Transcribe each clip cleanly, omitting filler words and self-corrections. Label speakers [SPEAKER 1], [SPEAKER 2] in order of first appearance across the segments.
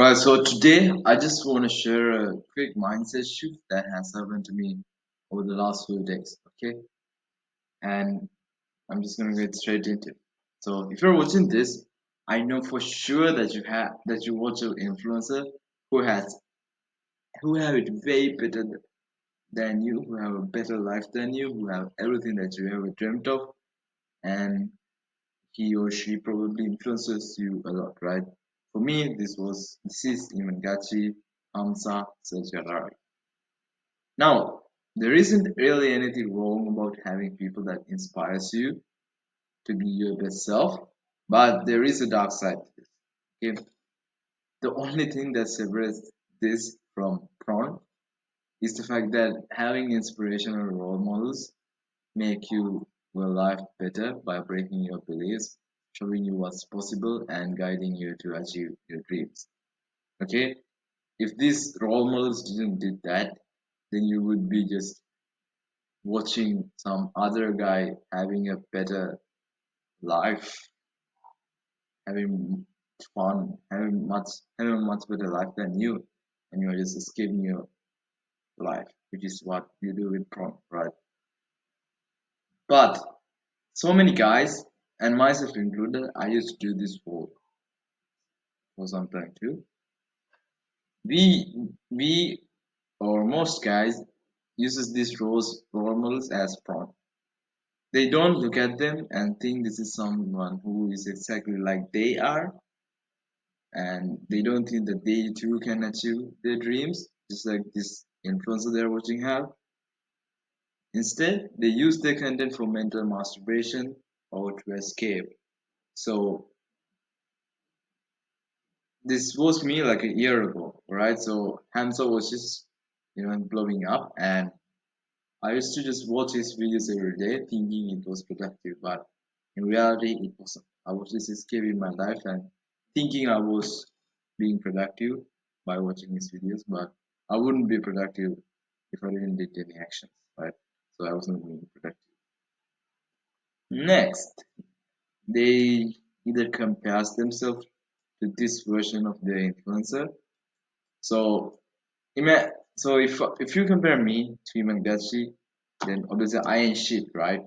[SPEAKER 1] Alright, so today I just want to share a quick mindset shift that has happened to me over the last few days. Okay, and I'm just gonna get straight into it. So if you're watching this, I know for sure that you watch an influencer who has who have it way better than you, who have a better life than you, who have everything that you ever dreamt of, and he or she probably influences you a lot, right? For me, this is Iman Gadzhi, Hamza, Sergio. Now, there isn't really anything wrong about having people that inspires you to be your best self, but there is a dark side to this. Okay, the only thing that separates this from prawn is the fact that having inspirational role models make you your life better by breaking your beliefs, showing you what's possible, and guiding you to achieve your dreams. Okay, if these role models didn't did that, then you would be just watching some other guy having a better life, having fun, having a much better life than you, and you're just escaping your life, which is what you do with prom, right? But so many guys, and myself included, I used to do this for some time too. We or most guys uses these role models as prom. They don't look at them and think this is someone who is exactly like they are, and they don't think that they too can achieve their dreams, just like this influencer they're watching have. Instead, they use their content for mental masturbation or to escape. So this was me like a year ago, right? So Hamza was just blowing up, and I used to just watch his videos every day, thinking it was productive, but in reality, it wasn't. I was just escaping my life and thinking I was being productive by watching his videos, but I wouldn't be productive if I didn't take any actions, right? So I wasn't being productive. Next, they either compares themselves to this version of their influencer. So, so if you compare me to Iman Gadzhi, then obviously I ain't shit, right?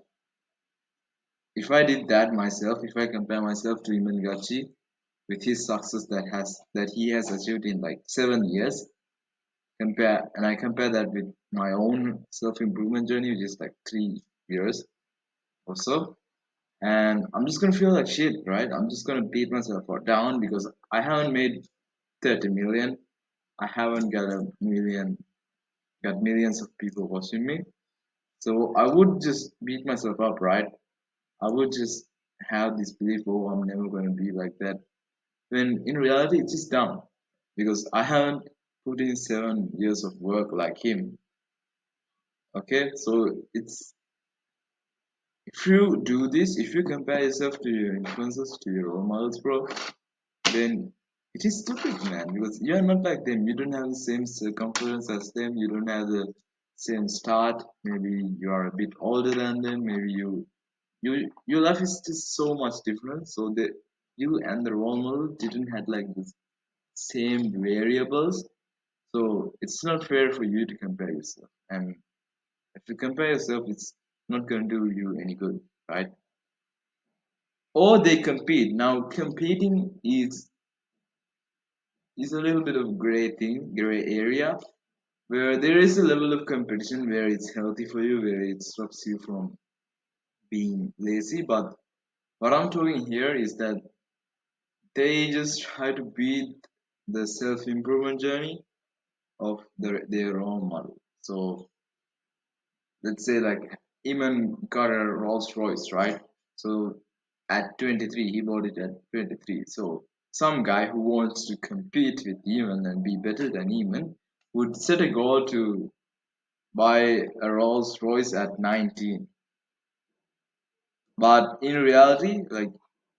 [SPEAKER 1] If I did that myself, if I compare myself to Iman Gadzhi with his success that he has achieved in like 7 years, I compare that with my own self improvement journey, which is like 3 years or so, and I'm just gonna feel like shit, right? I'm just gonna beat myself down because I haven't made 30 million. I haven't got millions of people watching me. So I would just beat myself up, right? I would just have this belief, oh, I'm never gonna be like that. When in reality, it's just dumb because I haven't put in 7 years of work like him. Okay, so it's if you do this, if you compare yourself to your influencers, to your role models, bro, then it is stupid, man, because you're not like them. You don't have the same circumference as them. You don't have the same start. Maybe you are a bit older than them. Maybe your life is just so much different. So that you and the role model didn't have like the same variables. So it's not fair for you to compare yourself. And if you compare yourself, it's not going to do you any good, right? Or they compete. Now competing is a little bit of gray area, where there is a level of competition where it's healthy for you, where it stops you from being lazy. But what I'm talking here is that they just try to beat the self improvement journey of their own model. So let's say like Iman got a Rolls Royce, right? So at 23, he bought it at 23. So some guy who wants to compete with Iman and be better than Iman would set a goal to buy a Rolls Royce at 19. But in reality, like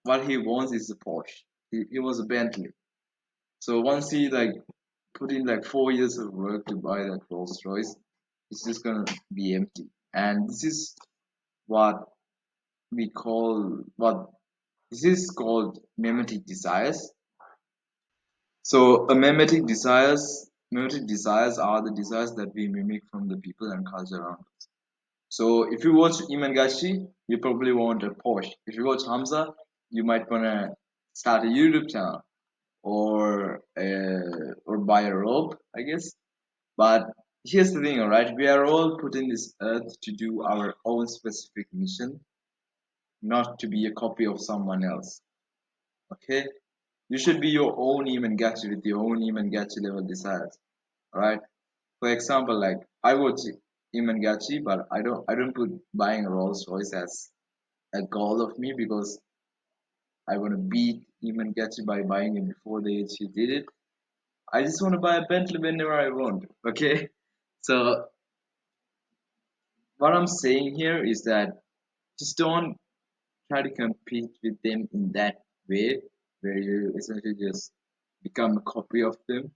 [SPEAKER 1] what he wants is a Porsche. He wants a Bentley. So once he like put in like 4 years of work to buy that Rolls Royce, it's just gonna be empty. And this is what what this is called mimetic desires. So a mimetic desires are the desires that we mimic from the people and culture around us. So if you watch Iman Gadzhi, you probably want a Porsche. If you watch Hamza, you might wanna start a YouTube channel or buy a robe, I guess. But here's the thing, alright? We are all put in this earth to do our own specific mission, not to be a copy of someone else. Okay? You should be your own Iman Gadzhi with your own Iman Gadzhi level desires. Alright? For example, like I watch Iman Gadzhi, but I don't put buying a Rolls Royce as a goal of me because I want to beat Iman Gadzhi by buying it before the age he did it. I just want to buy a Bentley whenever I want. Okay? So what I'm saying here is that just don't try to compete with them in that way where you essentially just become a copy of them.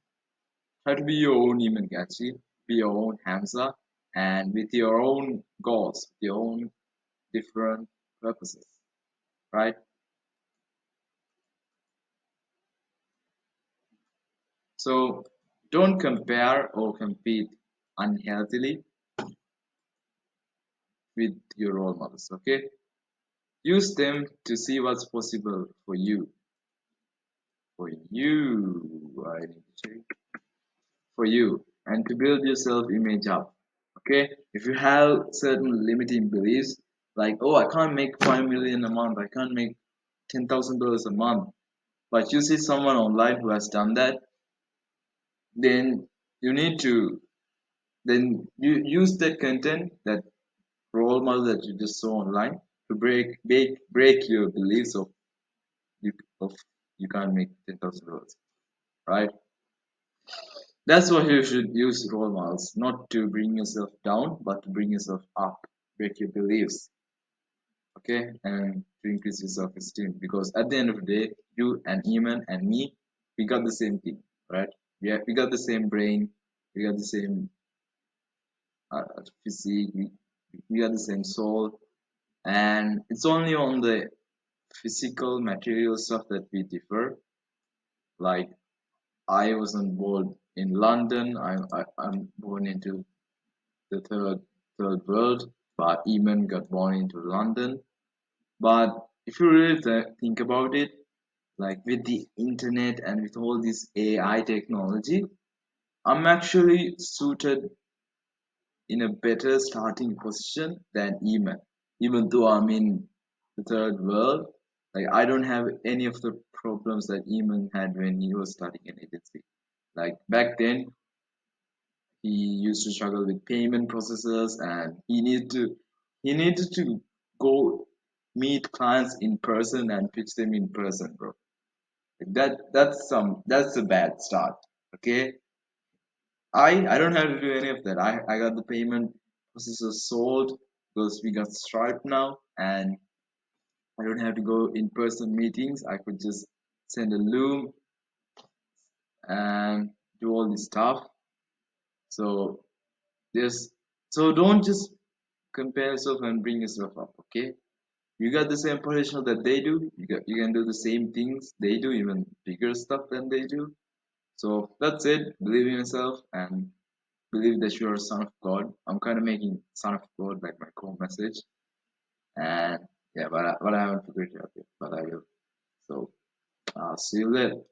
[SPEAKER 1] Try to be your own Iman Gadzhi, be your own Hamza, and with your own goals, your own different purposes, right? So don't compare or compete unhealthily with your role models, okay? Use them to see what's possible for you. For you, I need to check. For you, and to build your self image up, okay? If you have certain limiting beliefs, like, oh, I can't make 5 million a month, I can't make $10,000 a month, but you see someone online who has done that, then you need to then you use that content, that role model that you just saw online, to break your beliefs you of you can't make $10,000, right? That's why you should use role models, not to bring yourself down, but to bring yourself up, break your beliefs, okay, and to increase your self-esteem. Because at the end of the day, you and Eamon and me, we got the same thing, right? We got the same brain, we got the same physique, we got the same soul, and it's only on the physical material stuff that we differ. Like I wasn't born in London. I'm born into the third world, but Eamon got born into London. But if you really think about it, like with the internet and with all this AI technology, I'm actually suited in a better starting position than Eamon. Even though I'm in the third world, like I don't have any of the problems that Eamon had when he was studying an agency. Like back then, he used to struggle with payment processes, and he needed to go meet clients in person and pitch them in person, bro. That's a bad start. Okay, I don't have to do any of that. I got the payment processes solved because we got Stripe now, and I don't have to go in person meetings. I could just send a Loom and do all this stuff. So this so don't just compare yourself and bring yourself up, okay? You got the same potential that they do. You can do the same things they do, even bigger stuff than they do. So that's it. Believe in yourself and believe that you're a son of God. I'm kind of making son of God like my core message. And yeah, but I haven't figured it out yet, but I will. So see you later.